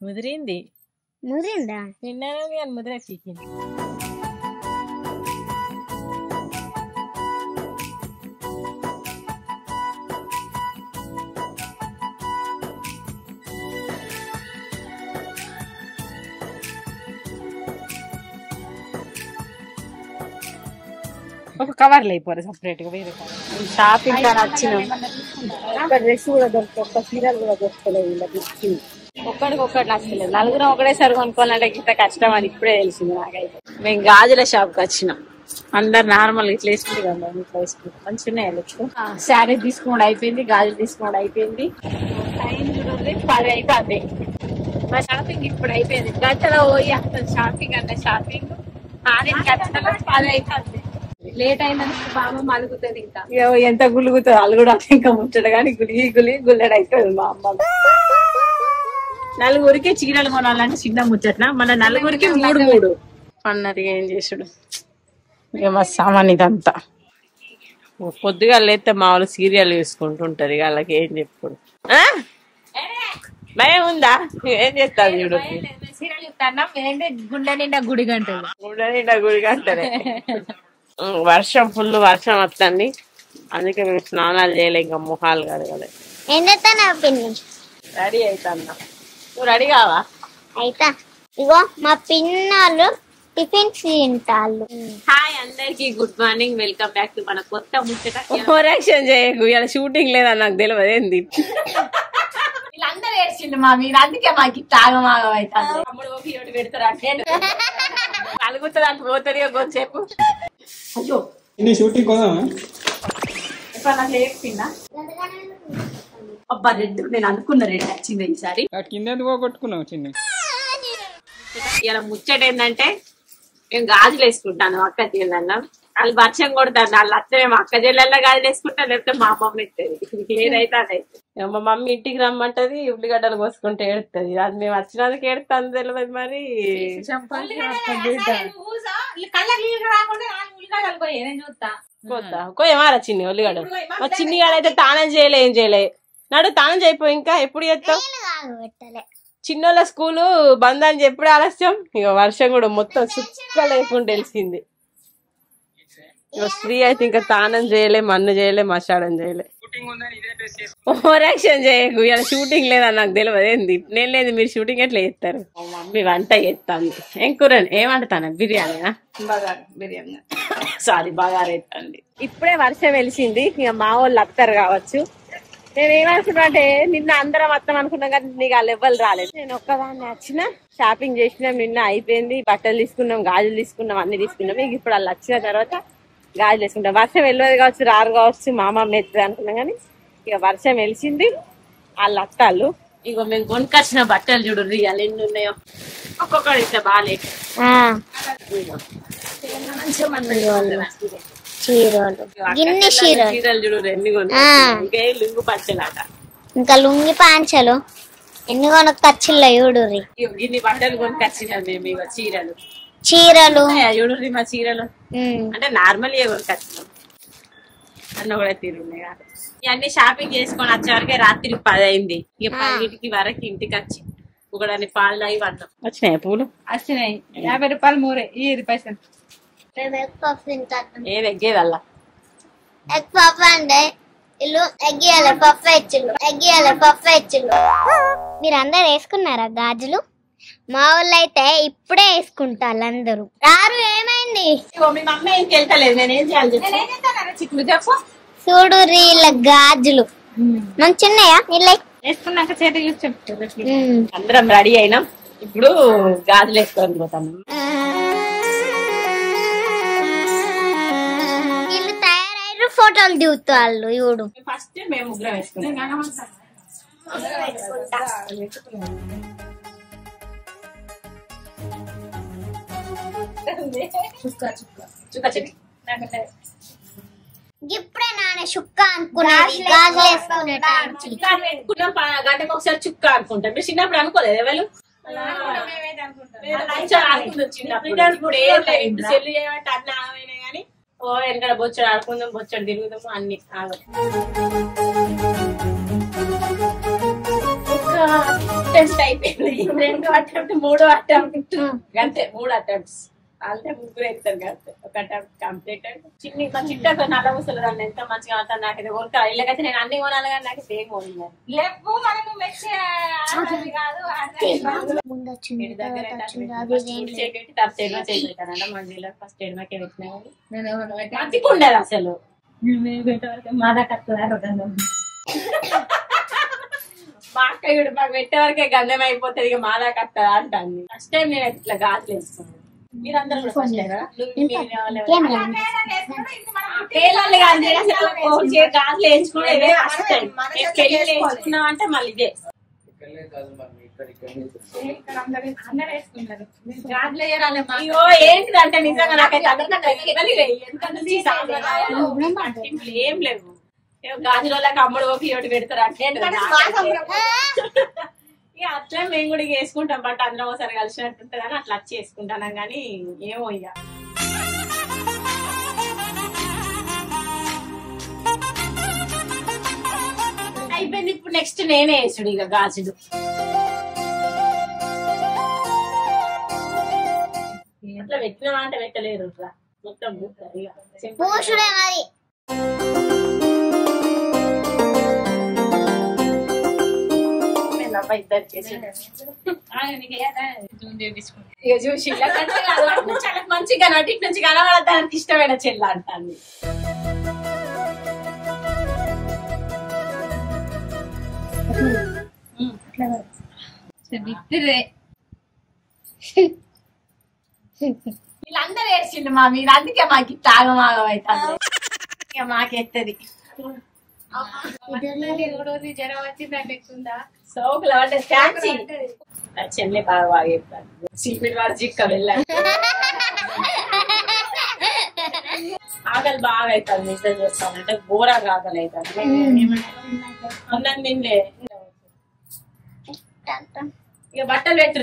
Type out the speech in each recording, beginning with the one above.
ముదిరింది. ముదిరిందా? నిన్ననే కానీ ముదిరెక్కింది. ఒక కవర్లు అయిపోరు సపరేట్ గా వేరే షాపింగ్ వచ్చినాం. ఒక డ్రెస్ కూడా దొరుకుతుంది, ఒక చీరలు కూడా దొరుకుతలేదు. వీళ్ళకి ఒక్కడికొక్కటి నచ్చలేదు. నలుగురం ఒకటేసారి కొనుక్కోవాలంటే ఇంత కష్టం అని ఇప్పుడే తెలిసింది నాకైతే. మేము గాజుల షాప్ కి వచ్చినాం. అందరు నార్మల్ ఇట్లా వేసుకుంటే కదా, ఇట్లా వేసుకుంటాం. మంచిగా ఉన్నాయి. శారీ తీసుకోవడం అయిపోయింది, గాజులు తీసుకోవడం అయిపోయింది. టైం చూడండి 10 అయిపోయింది. మా షాపింగ్ ఇప్పుడు అయిపోయింది. గంటలో పోయి అసలు షాపింగ్ అంటే షాపింగ్ ఖచ్చితంగా 10 అయిపోయింది. లేట్ అయిందని బామ్మ మలుగుతుంది. ఇంకా ఎంత గులుగుతుంది అలుగుడు ఇంకా ముచ్చట కానీ గుల్లెడు అయిపోయింది. మా అమ్మ నలుగురికి చీరలు కొనాలంటే చిన్న ముచ్చట, మన నలుగురికి 3 అన్నది. ఏం చేసుడు ఇక మా సామాన్ ఇదంతా. పొద్దుగా లేస్తే మా వాళ్ళు సీరియల్ చూసుకుంటుంటది. వాళ్ళకి ఏం చెప్పుడు భయం ఉందా? ఏం చేస్తారు చూడు. సీరియల్ చూస్తాను. గుండె నిండా గుడి గంటలు, గుండె నిండా గుడి గంటలే. వర్షం ఫుల్ వర్షం వస్తుంది, అందుకే మేము స్నానాలు చేయలే. ఇంకా మొహాలు కడగలే. రెడీ అవుతున్నా. నువ్వు రెడీ కావా? అయితా. ఇగో మా పిన్నాళ్ళు టిఫిన్స్ తింటాళ్ళు. హాయ్ అందరికి, good morning, welcome back to మన కొత్త ముచ్చట. ఓవరాక్షన్ చేయకు, ఇలా షూటింగ్ లేదా నాకు తెలియదు. ఏంది వీళ్ళందరూ ఏడ్చిండు మా మీద, అందుకే మాకు తాగమాగం అవుతుంది. తమ్ముడు పెడతారు అంటే కలుగుతుంది అంటే పోతుంది కొంచెంసేపు. అయ్యో షూటింగ్ కోదామా? ఇప్పుడు నాకు లేకపోయిందా? అబ్బా రెడ్, నేను అనుకున్న రెడ్ వచ్చింది ఈసారి. కింద పోగొట్టుకున్నావు చిన్న. ఇలా ముచ్చట ఏంటంటే మేము గాజులు వేసుకుంటాను అక్క చెల్లెళ్ళ. వాళ్ళు వర్షం కొడతారు, వాళ్ళు అత్త మేము అక్క చెల్లెళ్ళ గాజులు వేసుకుంటాం, లేకపోతే మా మమ్మీ ఎత్తది. ఏదైతే అదైతే మా మమ్మీ ఇంటికి రమ్మంటది, ఉల్లిగడ్డలు కోసుకుంటే ఏడుతుంది. అది మేము వచ్చినందుకు ఏడుతుంది తెలియదు. మరి కోయమారా చిన్ని ఉల్లిగడ్డలు. మా చిన్ని గాడైతే తానం చేయలే, ఏం చేయలే. నాడు తానం చేయిపోయి ఇంకా ఎప్పుడు చేస్తావు? చిన్నోళ్ళ స్కూలు బంద్ అని చెప్పుడు ఆలస్యం. ఇక వర్షం కూడా మొత్తం సుక్క లేకుండా తెలిసింది. ఇక స్త్రీ అయితే ఇంకా తానం చేయలే, మన్ను చేయలే, మసాడం చేయలే. ఓవరాక్షన్ చేయకు, ఇలా షూటింగ్ లేదా నాకు తెలియదు. ఏంది నేను లేదు, మీరు షూటింగ్ ఎట్లా చేస్తారు? మమ్మీ వంట చేస్తాను. ఏం కూర ఏమంటాను? బిర్యానీనా? బిర్యానీ సారీ బగారా ఎత్తండి. ఇప్పుడే వర్షం వెలిసింది, ఇక మా వాళ్ళు వస్తారు కావచ్చు. నేను ఏమనుకున్నా అంటే నిన్న అందరం వస్తాం అనుకున్నాం కానీ నీకు ఆ లెవెల్ రాలేదు. నేను ఒక్కదాన్ని వచ్చిన, షాపింగ్ చేసినాం, నిన్న అయిపోయింది. బట్టలు తీసుకున్నాం, గాజులు తీసుకున్నాం, అన్ని తీసుకున్నాం. ఇక ఇప్పుడు వాళ్ళు వచ్చిన తర్వాత గాజులు వేసుకుంటాం. వర్షం వెళ్ళదు కావచ్చు, రారు కావచ్చు, మా మమ్మీ ఎత్తుంది అనుకున్నాం కానీ ఇక వర్షం వెలిసింది. వాళ్ళు వస్తాళ్ళు. ఇక మేము కొనుకొచ్చిన బట్టలు చూడు ఇవాళ ఎన్ని ఉన్నాయో. ఒక్కొక్కటి ఇస్తే బాగాలే. చీరలు చూడు ఎన్ని కొనుక్కొచ్చిన. లుంగు పంచలాట, ఇంకా లుంగి పాంచలు ఎన్ని కొనుక్కొచ్చిల్లా చూడు. ఇన్ని బట్టలు కొనుకొచ్చినాం మేము. ఇక చీరలు చూడు మా చీరలు అంటే నార్మల్ కొనుకొచ్చినాం. అన్న కూడా తీరున్నాయి కాదు. ఇవన్నీ షాపింగ్ చేసుకొని వచ్చే వరకే రాత్రి 10 అయింది. ఇక 10 వరకు ఇంటికి వచ్చి ఒకదాన్ని పాలు తాగి పడ్డాం. వచ్చినాయి పూలు? వచ్చినాయి. 50 రూపాయలు మూరే. ఈ పైసలు ఏది ఎగ్గేదల్లా ఎగ్ పఫ్ అంటే ఇల్లు ఎగ్గియాలి పఫ్ ఇచ్చిల్లు. మీరు అందరు వేసుకున్నారా గాజులు? మా వాళ్ళు అయితే ఇప్పుడే వేసుకుంటారు అందరూ. రారు ఏమైంది? మీ మమ్మీ ఇంటికి వెళ్తలేదు, నేనేం చేయాలి చిక్కులు చెప్పు. చూడు వీళ్ళ గాజులు మంచిన్నాయా? వీళ్ళ వేసుకున్నాక చేతి చూసి చెప్తారు. అందరం రెడీ అయినాం, ఇప్పుడు గాజులు వేసుకొని పోతాము. వీళ్ళు తయారయ్యారు, ఫోటోలు దిగుతాళ్ళు చూడు. ఫస్ట్ మేము ముగ్గురం వేసుకున్నాం. ఇప్పుడే నాన్న చుక్క అనుకున్నాను. గాజులు వేసుకునేటప్పుడు గంటకు ఒకసారి చుక్క అనుకుంటాం. మీరు చిన్నప్పుడు అనుకోలేదు ఎవరు? సెల్లు చేయమంటే అన్ని ఆగమైనా గానీ ఓ వెనకాల బొచ్చడు ఆడుకుందాం, బొచ్చడు తిరుగుదాము, అన్ని ఆగం. టెస్ట్ అయిపోయింది. 2 అటెంప్ట్ 3 అటెంప్ట్ అంతే 3 అటెంప్ట్స్ అంటే 3 ఎత్తారు అంతే ఒక అటెంప్ట్ కంప్లీటెడ్ చిన్ని మా చిట్టకు నల్ల ముసలు దాన్ని ఎంత మంచిగా ఆడతాను నాకు ఇది కొనుక్క ఇళ్ళకైతే నేను అన్ని కొనాలి కానీ నాకు ఏం కొనిగా లేవు మనం మెచ్చే కాదు ఫస్ట్ ఎడమకే పెట్టినా మంచిగా ఉండేది అసలు మాదా కట్టలేదు మా అక్క ఇప్పుడు మాకు పెట్టే వరకే గంధం అయిపోతుంది ఇక మాదా కట్టదా అంటాను ఫస్ట్ టైం నేను ఇట్లా గాజులు వేసుకున్నాను మీరందరూ కూడా ఫస్ట్ టైం గాజులు వేయించుకునేదే ఫస్ట్ టైం పెళ్లి వేయించుకున్నాం అంటే మళ్ళీ ఇదే అయ్యో ఏంటిదంటే నిజంగా నాకైతే ఏం లేవు గాజులకి అమ్ముడు ఓపి ఒకటి పెడతారు అంటే ఇక అట్లా మేము కూడా వేసుకుంటాం బట్ అందరం ఒకసారి కలిసినట్టు ఉంటుంది అని అట్లా వచ్చి వేసుకుంటాను కానీ ఏమో ఇక అయిపోయింది ఇప్పుడు నెక్స్ట్ నేనే వేసుడు ఇక గాజులు అట్లా పెట్టిన అంటే పెట్టలేరు మొత్తం ఇద్దరు చేసి ఇక చూసి చాలా మంచిగా నటి నుంచి కనబడతానికి ఇష్టమైన చెల్ల అంటాను వీళ్ళందరూ ఏడ్చిండు మా మీరు అందుకే మాకు తాగమాగం అవుతుంది ఇక మాకెత్తది జ్వరం వచ్చిందంటే ఎక్కుందా సోకులు అంటే చెల్లె బాగా బాగా చెప్తాను సీపీడి వాడు చిక్క వెళ్ళాను ఆకలి బాగా అవుతుంది నిద్ర చేస్తాను అంటే ఘోరంగా ఆకలి అవుతుంది అన్నం తిండే ఇక బట్టలు పెట్టు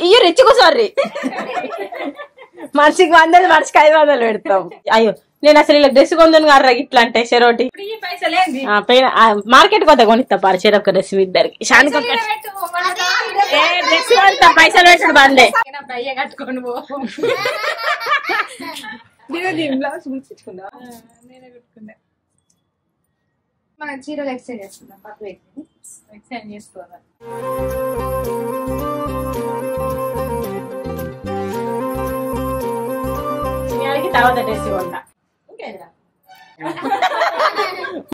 ఇయ్యరు ఇచ్చుకోసారి మనిషికి 100 మనిషికి 500 పెడతాం అయ్యో నేను అసలు ఇలా డ్రెస్ కొందని గారు ఇట్లా అంటే చెరోటి మార్కెట్ కొత్త కొనిస్తా పారు చెరొక్క డ్రెస్ ఇద్దరికి డ్రెస్ కొనిస్తా పైసలు పెట్టడు బందే కట్టుకోండి మన చీరలు ఎక్స్చేంజ్ చేసుకుందాం పక్కన ఎక్స్చేంజ్ చేసుకోవాలి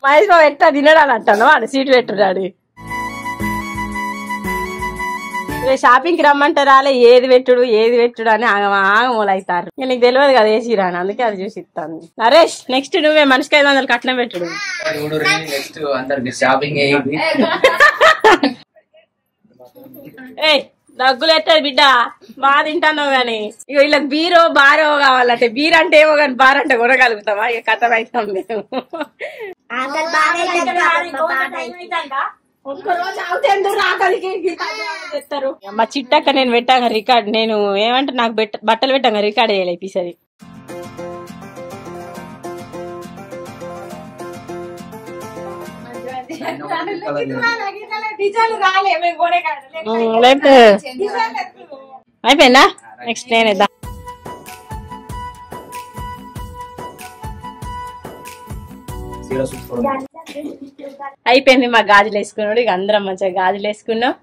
మహేష్ బాబు ఎట్టా తినడాని అంటాను వాడు సీట్ పెట్టుడాడు షాపింగ్ కి రమ్మంటే రాలే ఏది పెట్టుడు అని ఆగమూలు అవుతారు నీకు తెలియదు కదా ఏ చీర అని అందుకే అది చూసి ఇస్తాను నరేష్ నెక్స్ట్ నువ్వే మనిషికి 500 కట్నం పెట్టుడు ఏ దగ్గులు ఎట్టదు బిడ్డ బాగా తింటాన్నావు గాని ఇక వీళ్ళకి బీరో బారో కావాలంటే బీర్ అంటే ఏమో కానీ బార్ అంటే కొనగలుగుతామా ఇక కథ అవుతాం మేము మా చిట్టక్క నేను పెట్టాక రికార్డ్ నేను ఏమంటే నాకు బట్టలు పెట్టాక రికార్డ్ చేయాలి ఈసారి అయిపోయిందా నెక్స్ట్ నేనేద్దా అయిపోయింది మా గాజులు వేసుకున్నాడు ఇక అందరం మంచిగా గాజులు వేసుకున్నాం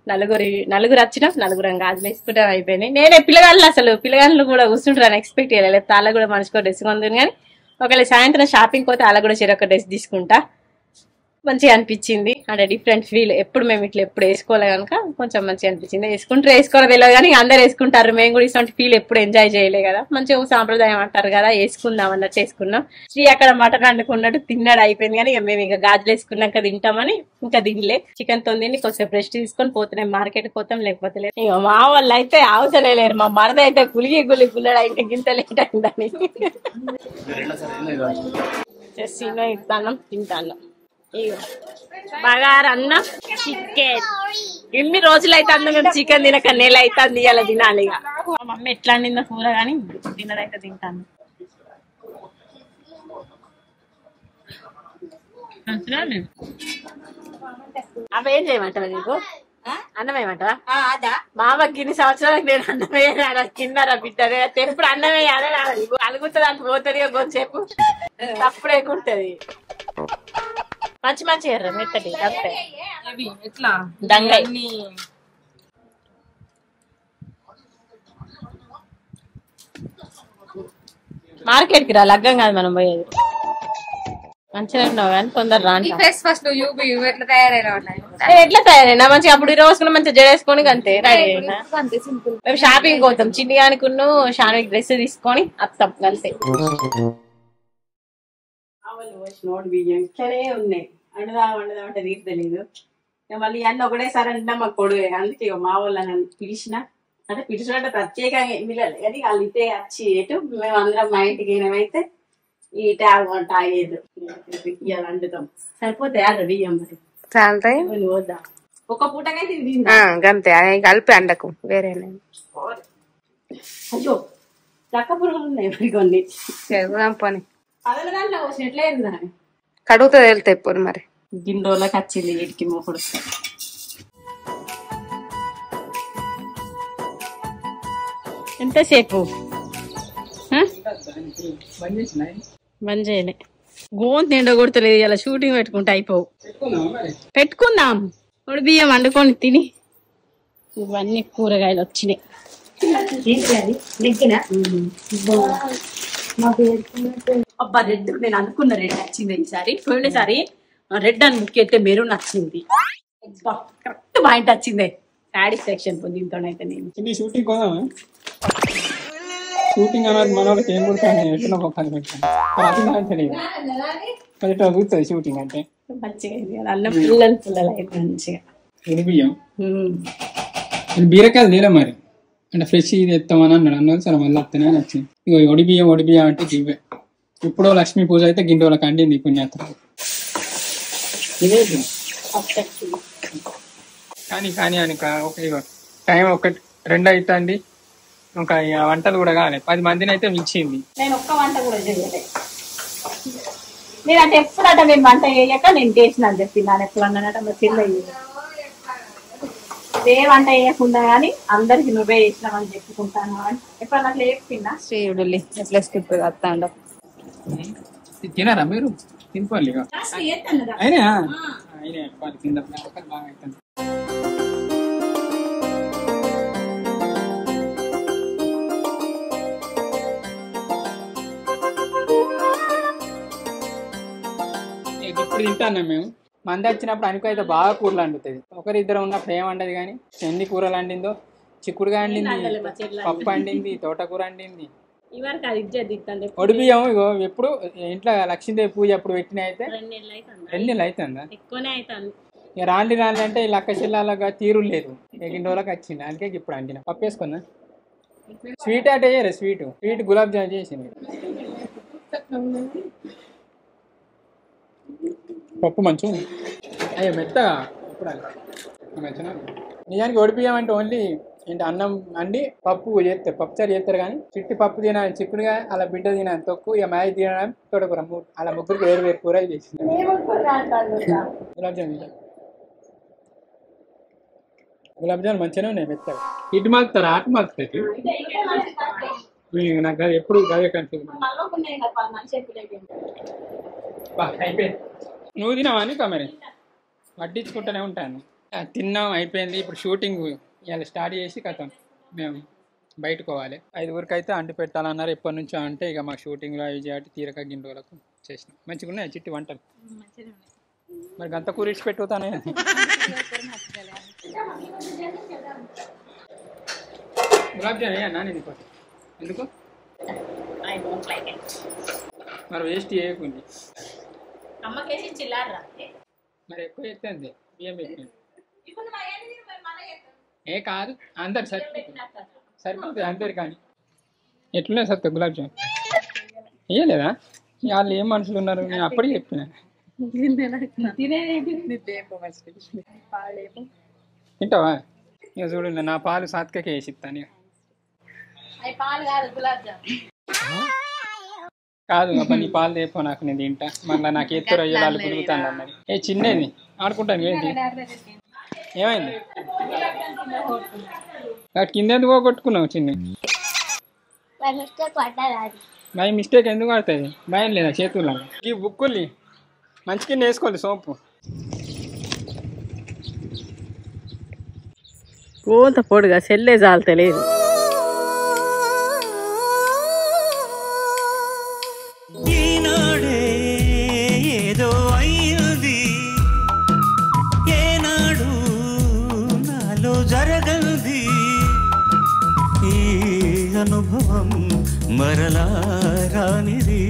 నలుగురు వచ్చినాం నలుగురం గాజులు వేసుకుంటాం అయిపోయింది నేనే పిల్లగాళ్ళు కూడా కూర్చుంటారని ఎక్స్పెక్ట్ చేయలేదు తాళ్ళ కూడా మనిషికో డ్రెస్ కొందని కానీ ఒకవేళ సాయంత్రం షాపింగ్ పోతే అలా కూడా చెరొక డ్రెస్ తీసుకుంటా మంచిగా అనిపించింది అంటే డిఫరెంట్ ఫీల్ ఎప్పుడు మేము ఇట్లా ఎప్పుడు వేసుకోలే కనుక కొంచెం మంచిగా అనిపించింది వేసుకోవడం తెలియదు కానీ అందరు వేసుకుంటారు మేము కూడా ఇటువంటి ఫీల్ ఎప్పుడు ఎంజాయ్ చేయలే కదా మంచిగా సాంప్రదాయం అంటారు కదా వేసుకుందాం అన్నట్టు చేసుకున్నాం శ్రీ అక్కడ మటన్ వండుకున్నట్టు తిన్నాడు అయిపోయింది కానీ మేము ఇక గాజులు వేసుకున్నాక తింటామని ఇంకా తినలే చికెన్ తో తిని కొంచెం రెస్ట్ తీసుకొని పోతున్నాం మార్కెట్ పోతాం లేకపోతే లేదు ఇక మా వాళ్ళు అయితే అవసరం లేరు మా మరద అయితే గుల్లడా ఇంకా గింత లేట్ అయిందని ఇస్తాను తింటాను బగారా అన్నం చికెన్ ఎన్ని రోజులు అయితే అన్నం మేము చికెన్ తినక నెల అవుతుంది ఇలా తినాలి ఇక మా మమ్మీ ఎట్లా వండిందో కూర కానీ తినడైతే తింటాను. అవేం చేయమంటావా నీకు? అన్నం వేయమంటావా? మామకి ఇన్ని సంవత్సరాలకు నేను అన్నం వేయాలి కిందరా బిడ్డ ఎప్పుడు అన్నం వేయాలి అలుగుతుంది అంత పోతుంది కొంచెంసేపు తప్పుడు ఎక్కుంటది. మంచి మంచి ఎర్ర మెత్తటి అంతే ఎట్లా దంగై మార్కెట్ కి రా లగ్గం కాదు మనం పోయేది. మంచిగా ఉన్నావు కానీ కొందరు రాండి ఫస్ట్ ఎట్లా తయారైనా ఎట్లా తయారైనా మంచిగా అప్పుడు రోజుకున్న మంచిగా జడేసుకొని అంతే రెడీ అయినా. మేము షాపింగ్ పోతాం చిన్నిగానికి షానికి డ్రెస్ తీసుకొని వస్తాం అంతే. బియ్యం ఇట్లనే ఉన్నాయి వండుదాం అంటే నీకు తెలీదు మళ్ళీ అన్నీ ఒకటేసారి అంటే మాకు కొడువే అందుకే మా వాళ్ళని పిలిచిన అంటే పిలిచినట్టు ప్రత్యేకంగా మిల్లలు కానీ వాళ్ళు ఇటే వచ్చి ఎటు మేము అందరం మా ఇంటికి ఏమైతే ఈ ట్యాబ్ వంట ఆగేది ఇవాళ వండుతాం సరిపోతాయి అక్కడ బియ్యం మరి చాలుతాయి పోద్దాం ఒక పూటకైతే అంతే కలిపి అండకు వేరే అయ్యో చక్క పురుగులు ఉన్నాయి మరి కొన్ని పని పదల దాంట్లో వచ్చినట్లేదు దాన్ని కడుగుతో వెళ్తాయి పోను మరి గిన్నెలోకి వచ్చింది వీటికి మూకుడు ఎంతసేపు బంద్ చేయలే గోంతు ఎండగొడతలేదు ఇలా షూటింగ్ పెట్టుకుంటే అయిపోవు పెట్టుకుందాం ఇప్పుడు బియ్యం వండుకొని తిని ఇవన్నీ కూరగాయలు వచ్చినాయి. అబ్బా రెడ్ నేను అనుకున్న రెడ్ నచ్చింది ఈసారి పోయినసారి రెడ్ అని బుక్ అయితే మెరూన్ నచ్చింది కరెక్ట్ పాయింట్ వచ్చింది సాటిస్ఫాక్షన్ దీంతోనైతే నేను షూటింగ్ కోదామా షూటింగ్ అన్నది మన వాళ్ళకి ఏం కుడతాను ఎట్లా ఒక పని పెట్టాను తెలియదు అది ఇట్లా కూర్తుంది షూటింగ్ అంటే మంచిగా అన్నం పుల్లలు అయితే మంచిగా ఇది బియ్యం ఇది బీరకాయలు తీరా మరి అంటే ఫ్రెష్ ఇది ఎత్తామని అన్నాడు అన్నది సరే మళ్ళీ వస్తేనే నచ్చింది ఇక ఒడి బియ్యం అంటే గివ్వే ఇప్పుడు లక్ష్మీ పూజ అయితే గింటోళ్ళకి అండింది పుణ్యాత్ర కానీ అని ఒక టైం 1-2 అవుతుంది ఇంకా వంటలు కూడా కావాలి 10 మందిని అయితే మించింది. నేను ఒక్క వంట కూడా చేయలేదు నేనంటే ఎప్పుడట మేము వంట చేయక నేను చేసిన అని చెప్పి నాన్న ఎప్పుడు అన్నానట మా చెల్లె ఏ వంట వేయకుండా గానీ అందరికి నువ్వే చేసినావని చెప్పుకుంటాను అని ఎప్పుడు అట్లా చెప్పిందా శ్రీయుడు ఎట్లా స్కిప్ వస్తాండ తినారా మీరు తినుకోవాలి అయినా కింద బాగా అవుతుంది. ఇప్పుడు తింటాను మేము మంది వచ్చినప్పుడు అనుకో అయితే బాగా కూరలు వండుతుంది ఒకరిద్దరు ఉన్నప్పుడు ఏం వండదు కానీ ఎన్ని కూరలు వండిందో చిక్కుడుగా వండింది పప్పు వండింది తోటకూర వండింది ఒడి బియ్యం ఇగో ఎప్పుడు ఇంట్లో లక్ష్మీదేవి పూజ అప్పుడు పెట్టిన అయితే 2 నెలలు అవుతుందా ఇక రాండి అంటే ఈ లక్క చిల్లాగా తీరు లేదు ఎగిన రోజులకు వచ్చింది అందుకే ఇప్పుడు అండిన పప్పు వేసుకుందా స్వీట్ అంటే చేయరు స్వీట్ గులాబ్ జామ్ చేసింది పప్పు మంచిగా అయ్యో మెత్తగా ఇప్పుడు మంచిగా నిజానికి ఒడిపియ్యం అంటే ఓన్లీ ఏంటి అన్నం అండి పప్పు చేస్తారు పప్పుచారు చేస్తారు కానీ చిట్టి పప్పు తినాలి చిక్కుడుగా అలా బిడ్డ తినాలి తొక్కు ఇక మ్యాగీ తినడం తోటకూర అలా ముగ్గురికి వేరు కూరలు చేసింది గులాబ్ జామున్ మంచిగానే ఉన్నాయి మెత్తగా ఇటు మాకుతారు అటు మాకుతాయి నాకు అది ఎప్పుడు గదే కన్ఫ్యూజ్ అయిపోయింది నువ్వు తినావా అని మరి వడ్డించుకుంటూనే ఉంటాను తిన్నాం అయిపోయింది ఇప్పుడు షూటింగ్ ఇలా స్టార్ట్ చేసి కథం మేము బయటకు పోవాలి 5 అయితే అంటి పెట్టాలన్నారు ఎప్పటి నుంచో అంటే ఇక మా షూటింగ్లో అవి చేయాలి తీరక గిండోలకు చేసినాం మంచిగా ఉన్నాయి చిట్టి వంటలు మరి గంత కూర ఇచ్చి పెట్టుతానే గులాబ్ జామ్ అయ్యా నాని ఎందుకు మరి వేస్ట్ చేయకుంది మరి ఎక్కువ ఎత్తుంది బియ్యం పెట్టింది ఏ కాదు అందరు సరిపోతుంది అందరు కానీ ఎట్లున్నాయి సత్తా గులాబ్ జామ్ వేయలేదా వాళ్ళు ఏం మనుషులు ఉన్నారు నేను అప్పటికి చెప్పిన తింటావా ఇక చూడండి నా పాలు సాత్కకే వేసి ఇస్తాను కాదు అబ్బా నీ పాలు తెపో నాకు నేను తింటా మళ్ళీ నాకు ఎత్తు రొయ్యలు పులుగుతాను అన్నది. ఏ చిన్నది ఆడుకుంటాను ఏంటి ఏమైంది వాటి కింద ఎందుకు పోగొట్టుకున్నావు చిన్న మై మిస్టేక్ ఎందుకు పడుతుంది భయం లేదా చేతుల్లో ఈ బుక్కుల్ని మంచి కింద వేసుకోవాలి సోంపు కోంత పొడిగా సెల్లే చాలు తెలియదు. ఏదో అయ్యింది ఏనాడు నాలో జరగంది ఈ అనుభవం మరలా రానిది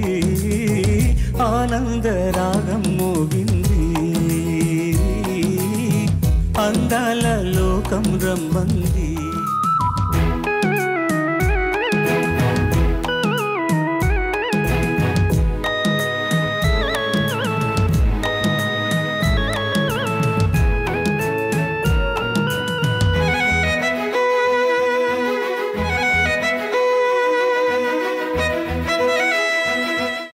ఆనంద రాగం మోగింది అందాల లోకం రమ్మంది.